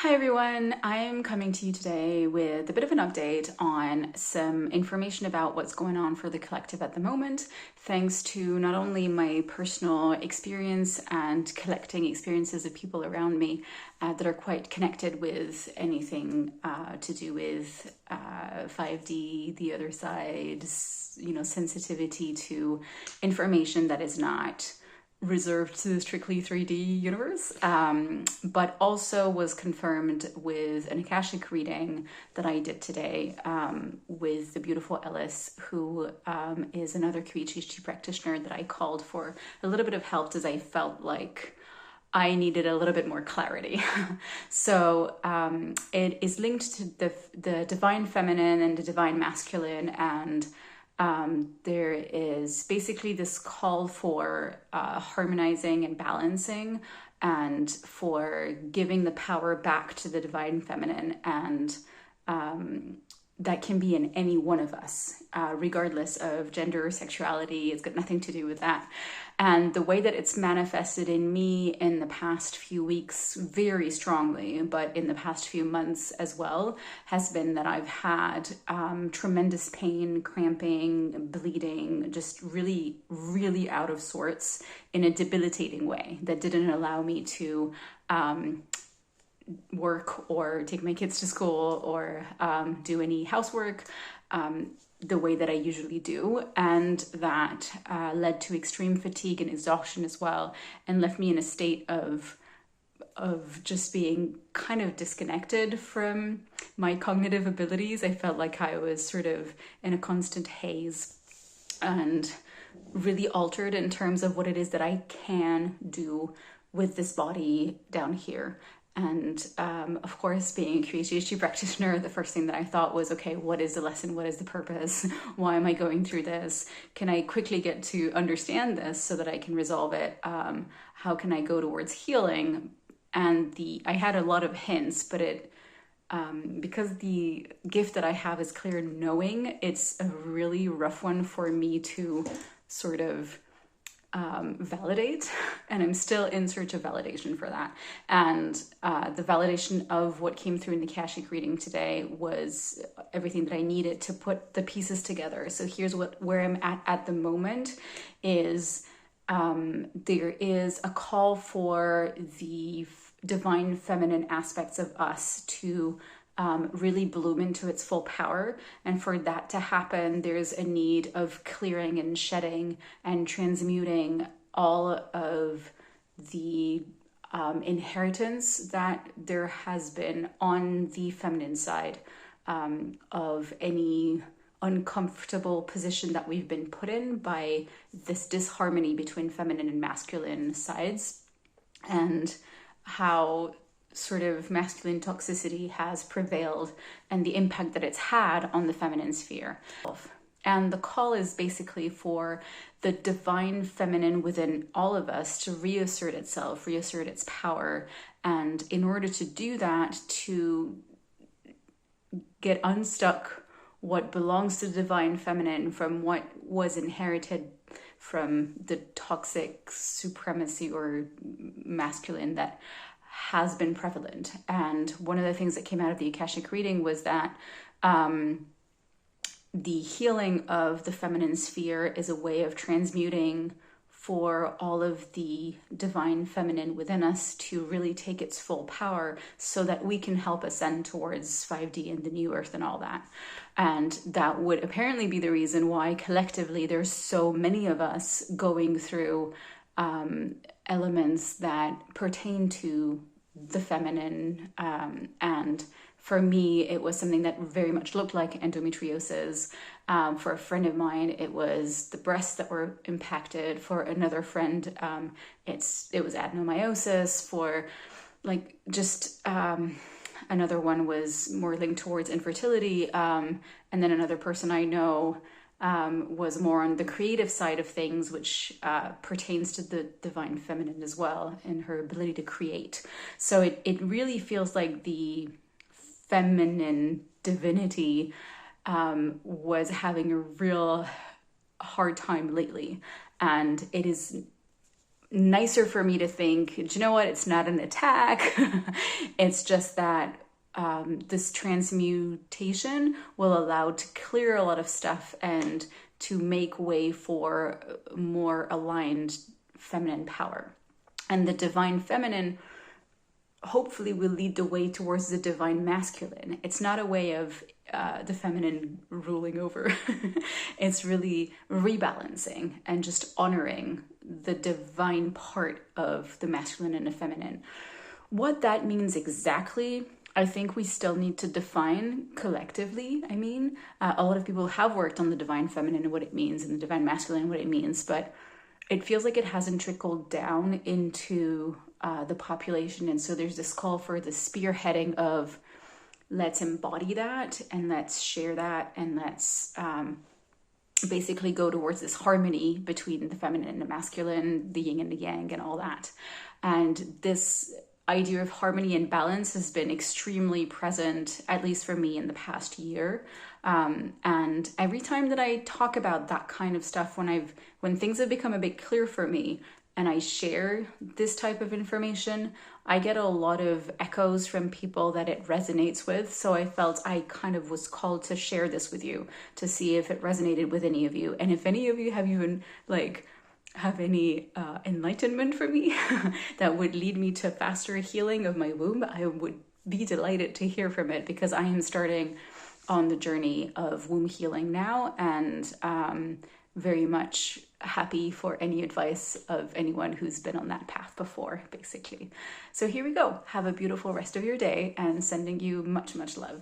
Hi everyone, I'm coming to you today with a bit of an update on some information about what's going on for the collective at the moment, thanks to not only my personal experience and collecting experiences of people around me that are quite connected with anything to do with 5D, the other side, sensitivity to information that is not reserved to the strictly 3D universe, but also was confirmed with an Akashic reading that I did today with the beautiful Ellis, who is another QHHT practitioner that I called for a little bit of help as I felt like I needed a little bit more clarity. So it is linked to the divine feminine and the divine masculine, and there is basically this call for harmonizing and balancing and for giving the power back to the divine feminine, and that can be in any one of us, regardless of gender or sexuality. It's got nothing to do with that. And the way that it's manifested in me in the past few weeks, very strongly, but in the past few months as well, has been that I've had tremendous pain, cramping, bleeding, just really, really out of sorts in a debilitating way that didn't allow me to work or take my kids to school or do any housework the way that I usually do. And that led to extreme fatigue and exhaustion as well, and left me in a state of just being kind of disconnected from my cognitive abilities. I felt like I was sort of in a constant haze and really altered in terms of what it is that I can do with this body down here. And of course, being a QHHT practitioner, the first thing that I thought was, okay, what is the lesson? What is the purpose? Why am I going through this? Can I quickly get to understand this so that I can resolve it? How can I go towards healing? And I had a lot of hints, but because the gift that I have is clear knowing, it's a really rough one for me to sort of validate, and I'm still in search of validation for that. And the validation of what came through in the Akashic reading today was everything that I needed to put the pieces together. So here's where I'm at the moment is there is a call for the divine feminine aspects of us to really bloom into its full power. And for that to happen, there's a need of clearing and shedding and transmuting all of the inheritance that there has been on the feminine side of any uncomfortable position that we've been put in by this disharmony between feminine and masculine sides, and how sort of masculine toxicity has prevailed and the impact that it's had on the feminine sphere. And the call is basically for the divine feminine within all of us to reassert itself, reassert its power. And in order to do that, to get unstuck what belongs to the divine feminine from what was inherited from the toxic supremacy or masculine that has been prevalent. And one of the things that came out of the Akashic reading was that the healing of the feminine sphere is a way of transmuting for all of the divine feminine within us to really take its full power so that we can help ascend towards 5D and the new earth and all that. And that would apparently be the reason why collectively there's so many of us going through elements that pertain to the feminine. And for me, it was something that very much looked like endometriosis. For a friend of mine, it was the breasts that were impacted. For another friend, it was adenomyosis. For another one was more linked towards infertility. And then another person I know was more on the creative side of things, which pertains to the divine feminine as well, and her ability to create. So it really feels like the feminine divinity was having a real hard time lately. And it is nicer for me to think, do you know what, it's not an attack. It's just that this transmutation will allow to clear a lot of stuff and to make way for more aligned feminine power. And the divine feminine hopefully will lead the way towards the divine masculine. It's not a way of the feminine ruling over. It's really rebalancing and just honoring the divine part of the masculine and the feminine. What that means exactly, I think we still need to define collectively. I mean, a lot of people have worked on the divine feminine and what it means, and the divine masculine and what it means, but it feels like it hasn't trickled down into the population. And so there's this call for the spearheading of, let's embody that and let's share that, and let's basically go towards this harmony between the feminine and the masculine, the yin and the yang, and all that. And this idea of harmony and balance has been extremely present, at least for me, in the past year. And every time that I talk about that kind of stuff, when things have become a bit clear for me and I share this type of information, I get a lot of echoes from people that it resonates with. So I felt I kind of was called to share this with you to see if it resonated with any of you. And if any of you have even have any enlightenment for me that would lead me to faster healing of my womb, I would be delighted to hear from it, because I am starting on the journey of womb healing now, and very much happy for any advice of anyone who's been on that path before, basically. So here we go. Have a beautiful rest of your day, and sending you much, much love.